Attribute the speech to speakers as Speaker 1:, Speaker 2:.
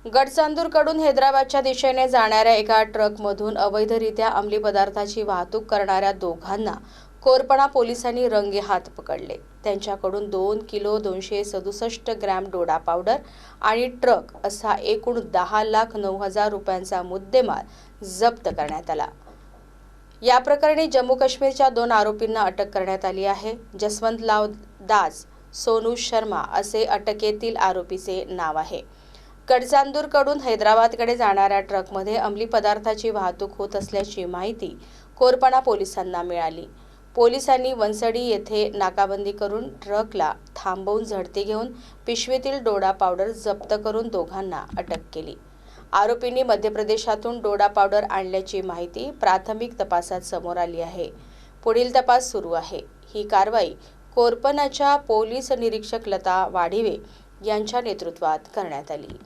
Speaker 1: गडचांदूरकडून हैदराबादच्या दिशेने जाणाऱ्या एका ट्रकमधून अवैधरित्या अंमली पदार्थाची वाहतूक करणाऱ्या दोघांना कोरपणा पोलिसांनी रंगेहात पकडले। त्यांच्याकडून 2 किलो 267 ग्रॅम डोडा पावडर आणि ट्रक असा एकूण 10,09,000 रुपयांचा मुद्देमाल जप्त करण्यात आला। या प्रकरणी जम्मू काश्मीरच्या 2 आरोपींना अटक करण्यात आली आहे। जसवंतलाल दास सोनू शर्मा असे अटकेतील आरोपीचे नाव आहे। गडचांदूरकडून हैदराबादकडे जाणाऱ्या ट्रकमध्ये अंमली पदार्थाची वाहतूक होत असल्याची माहिती कोरपणा पोलिसांना मिळाली। पोलिसांनी वनसडी येथे नाकाबंदी करून ट्रकला थांबवून झडती घेऊन पिशवीतील डोडा पावडर जप्त करून दोघांना अटक केली। आरोपींनी मध्य प्रदेशातून डोडा पावडर आणल्याची माहिती प्राथमिक तपासात समोर आली आहे। पुढील तपास सुरू आहे। ही कारवाई कोरपणाच्या पोलीस निरीक्षक लता वाढिवे यांच्या नेतृत्वात करण्यात आली।